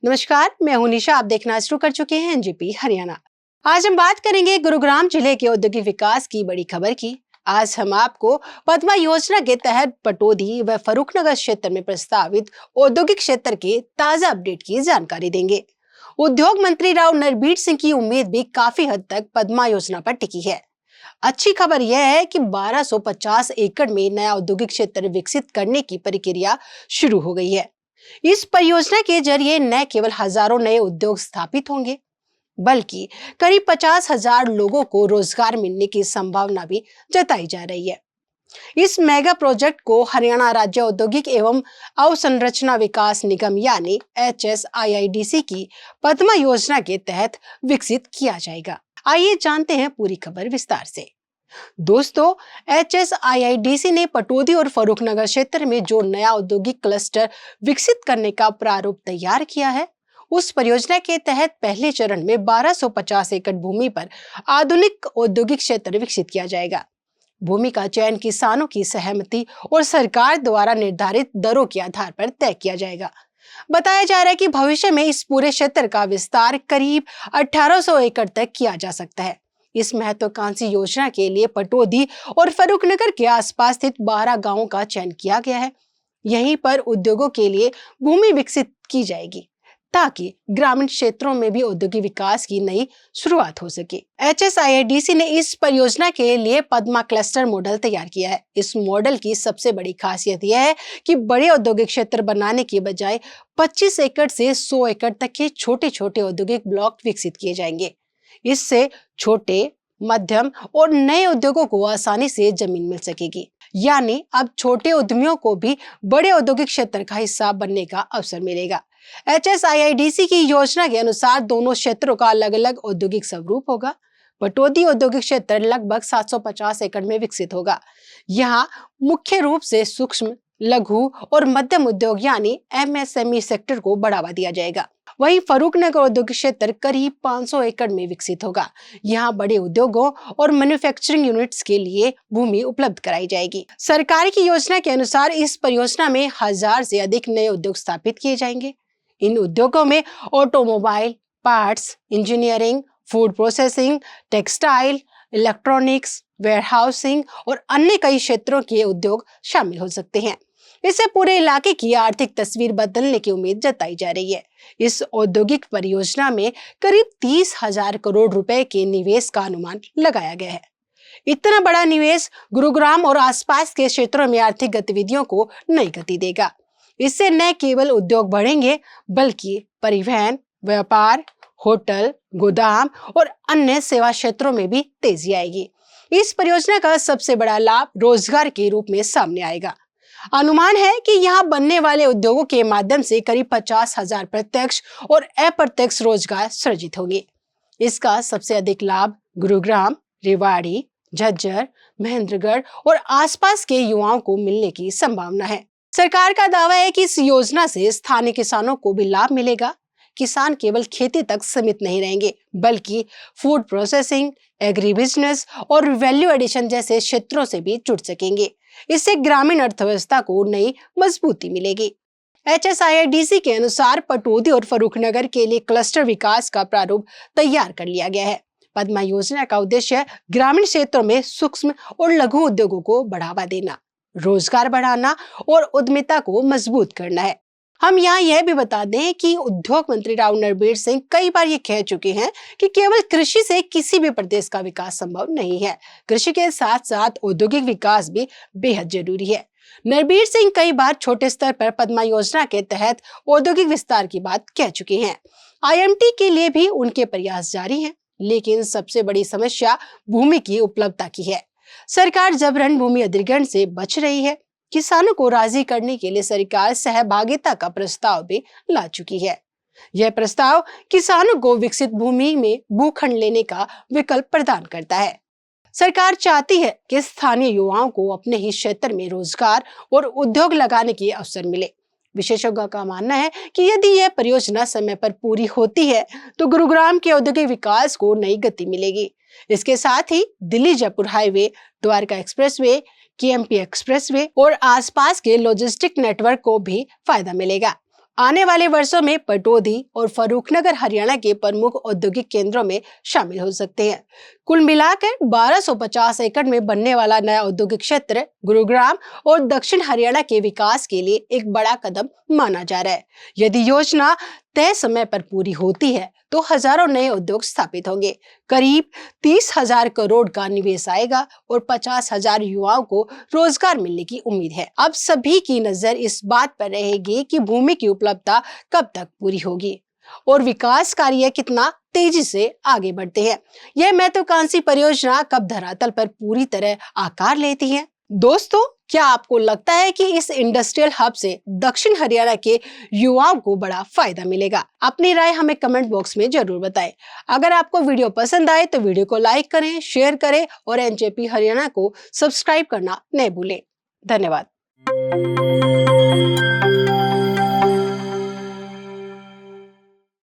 नमस्कार, मैं हूं निशा। आप देखना शुरू कर चुके हैं एनजीपी हरियाणा। आज हम बात करेंगे गुरुग्राम जिले के औद्योगिक विकास की बड़ी खबर की। आज हम आपको पद्मा योजना के तहत पटौदी व फर्रुखनगर क्षेत्र में प्रस्तावित औद्योगिक क्षेत्र के ताजा अपडेट की जानकारी देंगे। उद्योग मंत्री राव नरबीर सिंह की उम्मीद भी काफी हद तक पद्मा योजना पर टिकी है। अच्छी खबर यह है कि 1250 एकड़ में नया औद्योगिक क्षेत्र विकसित करने की प्रक्रिया शुरू हो गई है। इस परियोजना के जरिए न केवल हजारों नए उद्योग स्थापित होंगे, बल्कि करीब 50,000 लोगों को रोजगार मिलने की संभावना भी जताई जा रही है। इस मेगा प्रोजेक्ट को हरियाणा राज्य औद्योगिक एवं अवसंरचना विकास निगम यानी HSIIDC की पद्मा योजना के तहत विकसित किया जाएगा। आइए जानते हैं पूरी खबर विस्तार से। दोस्तों, HSIIDC ने पटौदी और फर्रुखनगर क्षेत्र में जो नया औद्योगिक क्लस्टर विकसित करने का प्रारूप तैयार किया है, उस परियोजना के तहत पहले चरण में 1250 एकड़ भूमि पर आधुनिक औद्योगिक क्षेत्र विकसित किया जाएगा। भूमि का चयन किसानों की सहमति और सरकार द्वारा निर्धारित दरों के आधार पर तय किया जाएगा। बताया जा रहा है कि भविष्य में इस पूरे क्षेत्र का विस्तार करीब 1800 एकड़ तक किया जा सकता है। इस महत्वाकांक्षी योजना के लिए पटौदी और फर्रुखनगर के आसपास स्थित 12 गांवों का चयन किया गया है। यहीं पर उद्योगों के लिए भूमि विकसित की जाएगी, ताकि ग्रामीण क्षेत्रों में भी औद्योगिक विकास की नई शुरुआत हो सके। HSIIDC ने इस परियोजना के लिए पद्मा क्लस्टर मॉडल तैयार किया है। इस मॉडल की सबसे बड़ी खासियत यह है कि बड़े औद्योगिक क्षेत्र बनाने के बजाय 25 एकड़ से 100 एकड़ तक के छोटे छोटे औद्योगिक ब्लॉक विकसित किए जाएंगे। इससे छोटे, मध्यम और नए उद्योगों को आसानी से जमीन मिल सकेगी। यानी अब छोटे उद्यमियों को भी बड़े औद्योगिक क्षेत्र का हिस्सा बनने का अवसर मिलेगा। HSIIDC की योजना के अनुसार दोनों क्षेत्रों का अलग अलग औद्योगिक स्वरूप होगा। पटौदी औद्योगिक क्षेत्र लगभग 750 एकड़ में विकसित होगा। यहाँ मुख्य रूप से सूक्ष्म, लघु और मध्यम उद्योग यानी MSME सेक्टर को बढ़ावा दिया जाएगा। वहीं फर्रुखनगर औद्योगिक क्षेत्र करीब 500 एकड़ में विकसित होगा। यहाँ बड़े उद्योगों और मैन्युफैक्चरिंग यूनिट्स के लिए भूमि उपलब्ध कराई जाएगी। सरकार की योजना के अनुसार इस परियोजना में 1000 से अधिक नए उद्योग स्थापित किए जाएंगे। इन उद्योगों में automobile, parts, engineering, food processing, textile, electronics, warehousing और अन्य कई क्षेत्रों के उद्योग शामिल हो सकते हैं। इससे पूरे इलाके की आर्थिक तस्वीर बदलने की उम्मीद जताई जा रही है। इस औद्योगिक परियोजना में करीब 30,000 करोड़ रुपए के निवेश का अनुमान लगाया गया है। इतना बड़ा निवेश गुरुग्राम और आसपास के क्षेत्रों में आर्थिक गतिविधियों को नई गति देगा। इससे न केवल उद्योग बढ़ेंगे, बल्कि परिवहन, व्यापार, होटल, गोदाम और अन्य सेवा क्षेत्रों में भी तेजी आएगी। इस परियोजना का सबसे बड़ा लाभ रोजगार के रूप में सामने आएगा। अनुमान है कि यहाँ बनने वाले उद्योगों के माध्यम से करीब 50,000 प्रत्यक्ष और अप्रत्यक्ष रोजगार सृजित होंगे। इसका सबसे अधिक लाभ गुरुग्राम, रेवाड़ी, झज्जर, महेंद्रगढ़ और आसपास के युवाओं को मिलने की संभावना है। सरकार का दावा है कि इस योजना से स्थानीय किसानों को भी लाभ मिलेगा। किसान केवल खेती तक सीमित नहीं रहेंगे, बल्कि फूड प्रोसेसिंग, एग्री बिजनेस और वैल्यू एडिशन जैसे क्षेत्रों से भी जुड़ सकेंगे। इससे ग्रामीण अर्थव्यवस्था को नई मजबूती मिलेगी। HSIIDC के अनुसार पटौदी और फर्रुखनगर के लिए क्लस्टर विकास का प्रारूप तैयार कर लिया गया है। पद्मा योजना का उद्देश्य ग्रामीण क्षेत्रों में सूक्ष्म और लघु उद्योगों को बढ़ावा देना, रोजगार बढ़ाना और उद्यमिता को मजबूत करना है। हम यहाँ यह भी बता दें कि उद्योग मंत्री राव नरबीर सिंह कई बार ये कह चुके हैं कि केवल कृषि से किसी भी प्रदेश का विकास संभव नहीं है। कृषि के साथ साथ औद्योगिक विकास भी बेहद जरूरी है। नरबीर सिंह कई बार छोटे स्तर पर पद्मा योजना के तहत औद्योगिक विस्तार की बात कह चुके हैं। IMT के लिए भी उनके प्रयास जारी हैं, लेकिन सबसे बड़ी समस्या भूमि की उपलब्धता की है। सरकार जबरन भूमि अधिग्रहण से बच रही है। किसानों को राजी करने के लिए सरकार सहभागिता का प्रस्ताव भी ला चुकी है। यह प्रस्ताव किसानों को विकसित भूमि में भूखंड लेने का विकल्प प्रदान करता है। सरकार चाहती है कि स्थानीय युवाओं को अपने ही क्षेत्र में रोजगार और उद्योग लगाने के अवसर मिले। विशेषज्ञों का मानना है कि यदि यह परियोजना समय पर पूरी होती है तो गुरुग्राम के औद्योगिक विकास को नई गति मिलेगी। इसके साथ ही Delhi Jaipur highway, Dwarka expressway, KMP expressway और आसपास के लॉजिस्टिक नेटवर्क को भी फायदा मिलेगा। आने वाले वर्षों में पटौदी और फर्रुखनगर हरियाणा के प्रमुख औद्योगिक केंद्रों में शामिल हो सकते हैं। कुल मिलाकर 1250 एकड़ में बनने वाला नया औद्योगिक क्षेत्र गुरुग्राम और दक्षिण हरियाणा के विकास के लिए एक बड़ा कदम माना जा रहा है। यदि योजना तय समय पर पूरी होती है तो हजारों नए उद्योग स्थापित होंगे, करीब 30,000 करोड़ का निवेश आएगा और 50,000 युवाओं को रोजगार मिलने की उम्मीद है। अब सभी की नजर इस बात पर रहेगी कि भूमि की उपलब्धता कब तक पूरी होगी और विकास कार्य कितना तेजी से आगे बढ़ते हैं। यह महत्वाकांक्षी परियोजना कब धरातल पर पूरी तरह आकार लेती है। दोस्तों, क्या आपको लगता है कि इस इंडस्ट्रियल हब से दक्षिण हरियाणा के युवाओं को बड़ा फायदा मिलेगा? अपनी राय हमें कमेंट बॉक्स में जरूर बताएं। अगर आपको वीडियो पसंद आए तो वीडियो को लाइक करें, शेयर करें और एनजेपी हरियाणा को सब्सक्राइब करना न भूलें। धन्यवाद।